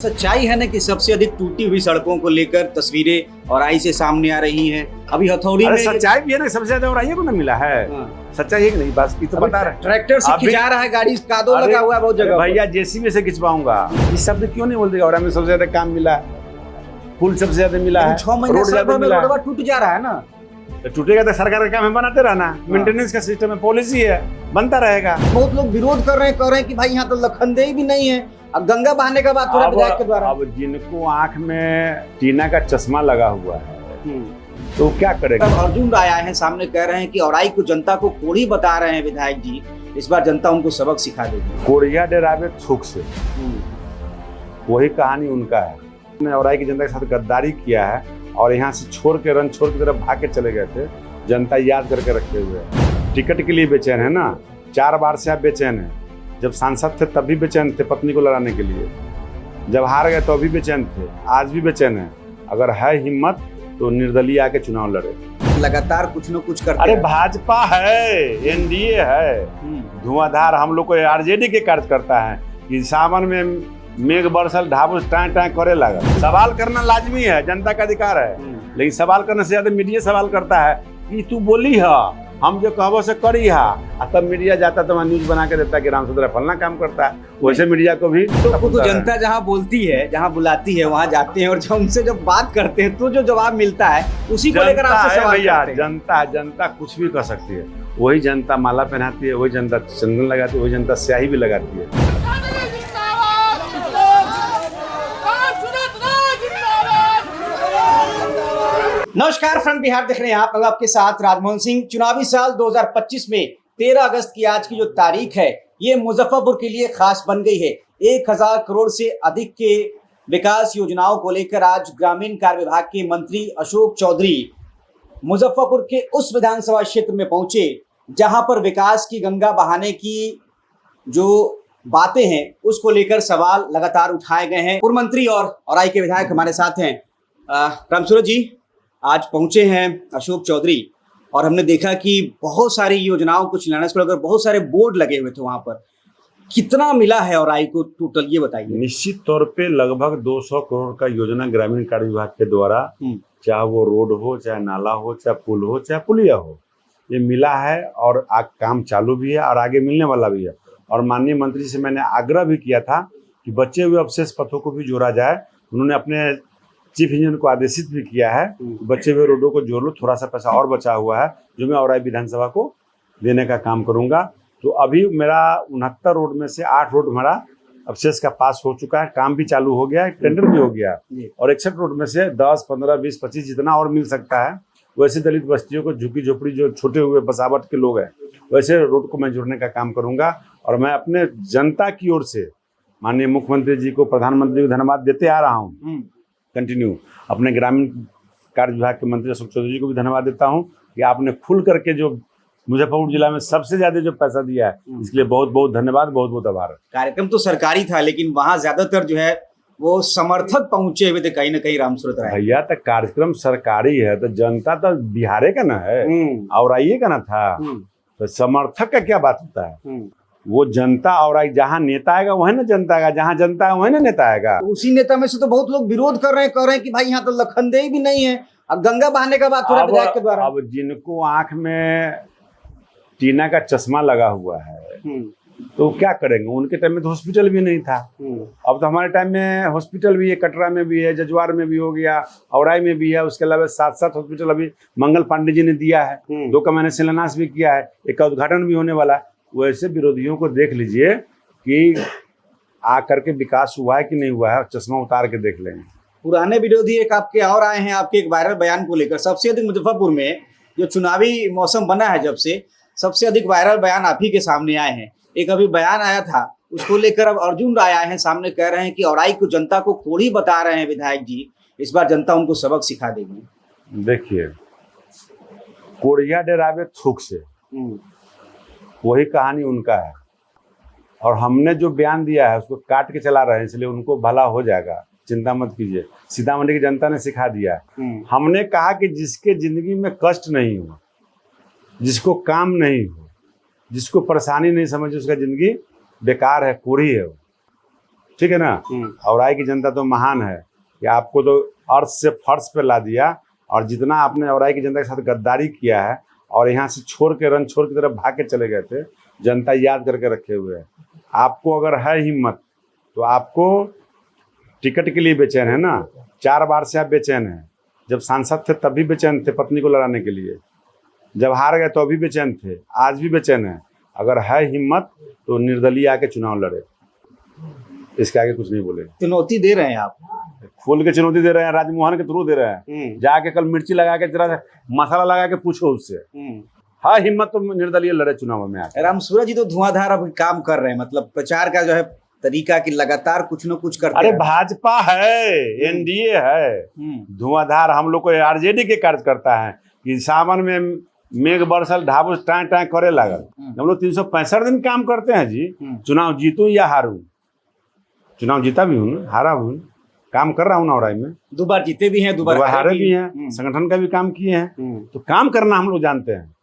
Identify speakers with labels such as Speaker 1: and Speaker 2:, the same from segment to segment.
Speaker 1: सच्चाई है ना कि सबसे अधिक टूटी हुई सड़कों को लेकर तस्वीरें और आई से सामने आ रही हैं। अभी हथौड़ी में
Speaker 2: सच्चाई भी है ना, सबसे ज्यादा और को ना मिला है। सच्चाई है कि नहीं, बस ये तो बता रहे।
Speaker 1: ट्रैक्टर से खिंचा रहा है गाड़ी, कादो लगा हुआ है बहुत जगह।
Speaker 2: भैया जेसीबी से खिंचवाऊंगा, इस शब्द क्यों नहीं बोलते? और हमें सबसे ज्यादा काम मिला है, पुल सबसे ज्यादा मिला है,
Speaker 1: 6 महीने रोडवा टूट जा रहा है ना।
Speaker 2: तो टूटेगा तो सरकार का काम है बनाते रहना, मेंटेनेंस का सिस्टम है, पॉलिसी है, बनता रहेगा।
Speaker 1: बहुत लोग विरोध कर रहे हैं कि भाई यहाँ तो लखनदेही भी नहीं है। अब गंगा बहाने का बात हो रहा है विधायक के द्वारा।
Speaker 2: अब जिनको आंख में टीना का चश्मा लगा हुआ है तो क्या करेगा?
Speaker 1: अर्जुन राय आए हैं सामने, कह रहे हैं कि औराई को जनता को कोढ़ी बता रहे हैं विधायक जी, इस बार जनता उनको सबक सिखा देगी।
Speaker 2: कोढ़िया डरावे थूक से, वही कहानी उनका है। उन्होंने औराई की जनता के साथ गद्दारी किया है और यहाँ से छोड़ के रन छोड़ की तरफ भाग के चले गए थे। जनता याद करके रखे हुए है। टिकट के लिए बेचैन है ना, 4 बार से आप बेचैन है। जब सांसद थे तब भी बेचैन थे पत्नी को लड़ाने के लिए, जब हार गए तो अभी बेचैन थे, आज भी बेचैन है। अगर है हिम्मत तो निर्दलीय आके चुनाव लड़े।
Speaker 1: लगातार कुछ न कुछ करते।
Speaker 2: अरे भाजपा है, एनडीए है, धुआंधार। हम लोग को आरजेडी के कार्यकर्ता है कि सावन में मेघ बरसल ढाबुस टाँ टाँ करे लगा। सवाल करना लाजमी है, जनता का अधिकार है, लेकिन सवाल करने से ज्यादा मीडिया सवाल करता है कि तू बोली है, हम जो कहबो से करी है। तब मीडिया जाता तो न्यूज बना के देता कि रामचंद्र फलना काम करता है। वैसे मीडिया को भी
Speaker 1: तो जनता जहाँ बोलती है, जहाँ बुलाती है वहाँ जाते हैं, और जब उनसे जब बात करते हैं तो जो जवाब मिलता है उसी को लेकर आपसे सवाल करते हैं।
Speaker 2: जनता कुछ भी कर सकती है। वही जनता माला पहनाती है, वही जनता चंदन लगाती है, वही जनता स्याही भी लगाती है।
Speaker 1: नमस्कार, फ्रंट बिहार देख रहे हैं आप। आपके साथ राजमोहन सिंह। चुनावी साल 2025 में 13 अगस्त की आज की जो तारीख है, ये मुजफ्फरपुर के लिए खास बन गई है। 1000 करोड़ से अधिक के विकास योजनाओं को लेकर आज ग्रामीण कार्य विभाग के मंत्री अशोक चौधरी मुजफ्फरपुर के उस विधानसभा क्षेत्र में पहुंचे जहां पर विकास की गंगा बहाने की जो बातें हैं उसको लेकर सवाल लगातार उठाए गए हैं। पूर्व मंत्री और औराई के विधायक हमारे साथ हैं। रामसूरत जी आज पहुंचे हैं अशोक चौधरी, और हमने देखा कि बहुत सारी योजनाओं को चिलाने से लेकर बहुत सारे बोर्ड लगे हुए थे वहां पर। कितना मिला है औराई को टोटल, ये बताइए।
Speaker 2: निश्चित तौर पे लगभग 200 करोड़ का योजना ग्रामीण कार्य विभाग के द्वारा, चाहे वो रोड हो, चाहे नाला हो, चाहे पुल हो, चाहे पुलिया हो, ये मिला है और काम चालू भी है और आगे मिलने वाला भी है। और माननीय मंत्री से मैंने आग्रह भी किया था कि बचे हुए अवशेष पथों को भी जोड़ा जाए। उन्होंने अपने चीफ इंजीनियर को आदेशित भी किया है, बचे हुए रोडों को जोड़ लो, थोड़ा सा पैसा और बचा हुआ है जो मैं औराई विधानसभा को देने का काम करूंगा। तो अभी मेरा 69 रोड में से 8 रोड हमारा अवशेष का पास हो चुका है, काम भी चालू हो गया है, टेंडर भी हो गया, और 61 रोड में से 10, 15, 20, 25 जितना और मिल सकता है। वैसे दलित बस्तियों को, झुकी झोपड़ी जो छोटे हुए बसावट के लोग हैं, वैसे रोड को मैं जोड़ने का काम करूंगा। और मैं अपने जनता की ओर से माननीय मुख्यमंत्री जी को, प्रधानमंत्री को धन्यवाद देते आ रहा हूँ कंटिन्यू। अपने ग्रामीण कार्य विभाग के मंत्री अशोक चौधरी जी को भी धन्यवाद देता हूं कि आपने खुल करके जो मुजफ्फरपुर जिला में सबसे ज्यादा जो पैसा दिया है, इसके लिए बहुत बहुत धन्यवाद, बहुत बहुत आभार।
Speaker 1: कार्यक्रम तो सरकारी था, लेकिन वहां ज्यादातर जो है वो समर्थक पहुंचे हुए थे कहीं ना कहीं रामसूरत राय।
Speaker 2: भैया तो कार्यक्रम सरकारी है तो जनता तो बिहारे का ना है, औराइये का ना था, तो समर्थक का क्या बात होता है? वो जनता और जहाँ नेता आएगा वही ना जनता आएगा, जहाँ जनता है वही ना नेता आएगा।
Speaker 1: तो उसी नेता में से तो बहुत लोग विरोध कर रहे हैं कि भाई यहाँ तो लखनदेही भी नहीं है। अब गंगा बहाने का बात हो रहा है विधायक के द्वारा।
Speaker 2: अब जिनको आंख में टीना का चश्मा लगा हुआ है तो क्या करेंगे? उनके टाइम में तो हॉस्पिटल भी नहीं था। अब तो हमारे टाइम में हॉस्पिटल भी है, कटरा में भी है, जजवार में भी हो गया, औराई में भी है। उसके अलावा 7 हॉस्पिटल अभी मंगल पांडे जी ने दिया है, 2 का मैंने शिलान्यास भी किया है, एक का उद्घाटन भी होने वाला है। वैसे विरोधियों को देख लीजिए कि आकर के विकास हुआ है कि नहीं हुआ है, चश्मा उतार के देख लें।
Speaker 1: पुराने विरोधी एक आपके और आए हैं, आपके एक वायरल बयान को लेकर। सबसे अधिक मुजफ्फरपुर में जो चुनावी मौसम बना है जब से, सबसे अधिक वायरल बयान आप ही के सामने आए हैं। एक अभी बयान आया था, उसको लेकर अब अर्जुन राय आए हैं सामने, कह रहे हैं कि औराई को जनता को कोढ़ी बता रहे हैं विधायक जी, इस बार जनता उनको सबक सिखा देगी।
Speaker 2: देखिए, कोढ़िया डरावे थूक से, वही कहानी उनका है। और हमने जो बयान दिया है उसको काट के चला रहे हैं, इसलिए उनको भला हो जाएगा, चिंता मत कीजिए। सीतामढ़ी की जनता ने सिखा दिया। हमने कहा कि जिसके जिंदगी में कष्ट नहीं हो, जिसको काम नहीं हो, जिसको परेशानी नहीं समझे, उसका जिंदगी बेकार है, कोढ़ी है। ठीक है ना। औराई की जनता तो महान है कि आपको तो अर्थ से फर्श पे ला दिया, और जितना आपने औराई की जनता के साथ गद्दारी किया है और यहाँ से छोड़ के रन छोड़ की तरफ भाग के चले गए थे, जनता याद करके रखे हुए है। आपको अगर है हिम्मत तो आपको टिकट के लिए बेचैन है ना, 4 बार से आप बेचैन हैं। जब सांसद थे तब भी बेचैन थे पत्नी को लड़ाने के लिए, जब हार गए तो भी बेचैन थे, आज भी बेचैन है। अगर है हिम्मत तो निर्दलीय आके चुनाव लड़े, इसके आगे कुछ नहीं बोले।
Speaker 1: चुनौती दे रहे हैं आप,
Speaker 2: खोल के चुनौती दे रहे हैं, राजमोहन के थ्रू दे रहे हैं। जाके कल मिर्ची लगा के जरा मसाला लगा के पूछो उससे, हाँ हिम्मत तो निर्दलीय लड़े चुनाव में आके।
Speaker 1: रामसूरत जी तो धुआंधार अभी काम कर रहे हैं, मतलब प्रचार का जो है तरीका की लगातार कुछ न कुछ करते
Speaker 2: अरे
Speaker 1: हैं।
Speaker 2: भाजपा है, एनडीए है, धुआंधार। हम लोग को आरजेडी के कार्यकर्ता है कि सावन में मेघ बरसल ढाबू टाँ टाँ करे लागल। हम लोग 365 दिन काम करते हैं जी। चुनाव जीतूं या हारूं, चुनाव जीता भी हूँ, हारा हूँ, काम कर रहा हूँ नौराई में।
Speaker 1: 2 बार जीते भी हैं, 2 बार
Speaker 2: हारे भी हैं, संगठन का भी काम किए हैं। तो काम करना हम लोग जानते हैं,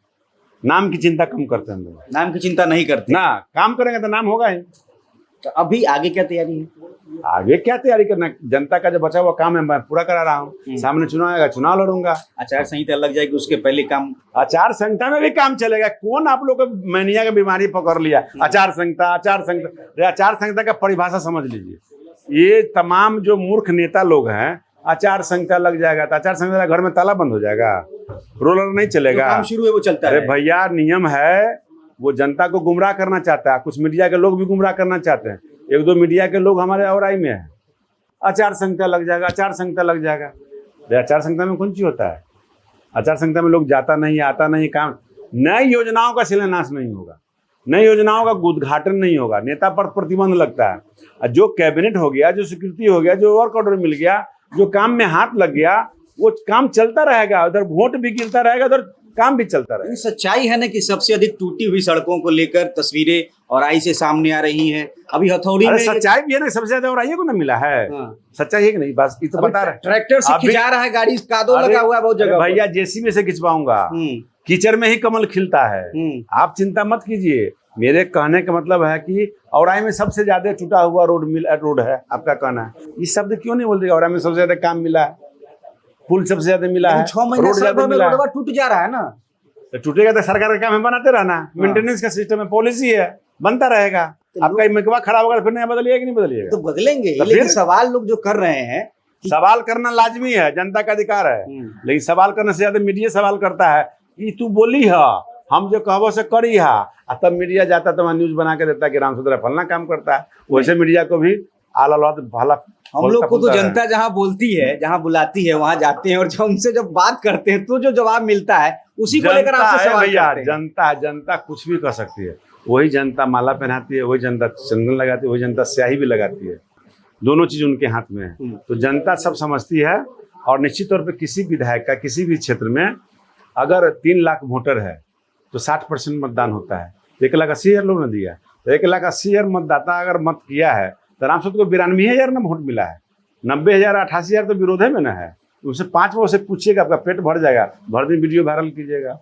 Speaker 2: नाम की चिंता कम करते हैं हम लोग।
Speaker 1: नाम की चिंता नहीं करते
Speaker 2: ना, काम करेंगे तो नाम होगा ही।
Speaker 1: तो अभी आगे क्या तैयारी है?
Speaker 2: आगे क्या तैयारी करना, जनता का जो बचा हुआ काम है मैं पूरा करा रहा हूँ। सामने चुनाव आएगा, चुनाव लड़ूंगा।
Speaker 1: आचार संहिता लग जाएगी, उसके पहले काम।
Speaker 2: आचार संहिता में भी काम चलेगा। कौन आप लोग को मैनिया का बीमारी पकड़ लिया? आचार संहिता, आचार संहिता। आचार संहिता का परिभाषा समझ लीजिए। ये तमाम जो मूर्ख नेता लोग हैं, आचार संहिता लग जाएगा तो आचार संहिता घर में ताला बंद हो जाएगा, रोलर नहीं चलेगा,
Speaker 1: काम शुरू है वो चलता है।
Speaker 2: अरे भैया नियम है, वो जनता को गुमराह करना चाहता है। कुछ मीडिया के लोग भी गुमराह करना चाहते हैं। 1-2 मीडिया के लोग हमारे औराई में है, आचार संहिता लग जाएगा, आचार संहिता लग जाएगा। आचार संहिता में कौन चीज होता है? आचार संहिता में लोग जाता नहीं, आता नहीं, काम। नई योजनाओं का शिलान्यास नहीं होगा, नई योजनाओं का उद्घाटन नहीं होगा, नेता पर प्रतिबंध लगता है। जो कैबिनेट हो गया, जो स्वीकृति हो गया, जो वर्क ऑर्डर मिल गया, जो काम में हाथ लग गया, वो काम चलता रहेगा। उधर वोट भी गिरता रहेगा, उधर काम भी चलता रहेगा।
Speaker 1: सच्चाई है ना कि सबसे अधिक टूटी हुई सड़कों को लेकर तस्वीरें औराई से सामने आ रही हैं। अभी हथौड़ी में
Speaker 2: सच्चाई भी है ना, सबसे ज्यादा औराई को ना मिला है। सच्चाई है कि नहीं? बस ये तो बता रहे।
Speaker 1: ट्रैक्टर से खिंचा रहा है गाड़ी, कादो लगा हुआ है बहुत जगह।
Speaker 2: भैया जेसीबी से खिंचवाऊंगा, कीचड़ में ही कमल खिलता है। आप चिंता मत कीजिए। मेरे कहने का मतलब है कि औराई में सबसे ज्यादा टूटा हुआ रोड है। आपका कहना है, ये शब्द क्यों नहीं बोल देगा? औराई में सबसे ज्यादा काम मिला है, पुल सबसे ज्यादा मिला है,
Speaker 1: 6 महीने
Speaker 2: रोड ज्यादा मिला है।
Speaker 1: टूट जा रहा है ना,
Speaker 2: तो टूटेगा तो सरकार का काम है बनाते रहना। मेंटेनेंस का सिस्टम है, पॉलिसी है, बनता रहेगा। आपका मेकवा खराब होगा फिर नहीं बदलिएगा कि नहीं बदलिएगा?
Speaker 1: तो बदलेंगे,
Speaker 2: तो
Speaker 1: लेकिन सवाल लोग जो कर रहे हैं,
Speaker 2: सवाल करना लाजमी है, जनता का अधिकार है। लेकिन सवाल करने से ज्यादा मीडिया सवाल करता है कि तू बोली है, हम जो कहबो से करी है, तब मीडिया जाता तो वहाँ न्यूज बना के देता कि रामसूत्र फलना काम करता है। वैसे मीडिया को भी भला।
Speaker 1: हम लोग को तो जनता जहाँ बोलती है, जहाँ बुलाती है, वहाँ जाते हैं और जब उनसे जब बात करते हैं तो जो जवाब मिलता है उसी को लेकर आपसे सवाल करते हैं।
Speaker 2: जनता कुछ भी कर सकती है। वही जनता माला पहनाती है, वही जनता चंदन लगाती है, वही जनता स्याही भी लगाती है। दोनों चीज उनके हाथ में है। तो जनता सब समझती है। और निश्चित तौर पर किसी विधायक का किसी भी क्षेत्र में अगर 3 लाख वोटर है तो 60% मतदान होता है। 1,80,000 लोग ने दिया, तो 1,80,000 मतदाता अगर मत किया है तो रामसूत्र को 92,000 ना वोट मिला है। 90,000 88,000 तो विरोध में ना है। उससे 5 वो से पूछिएगा, आपका पेट भर जाएगा। भर दिन वीडियो वायरल कीजिएगा।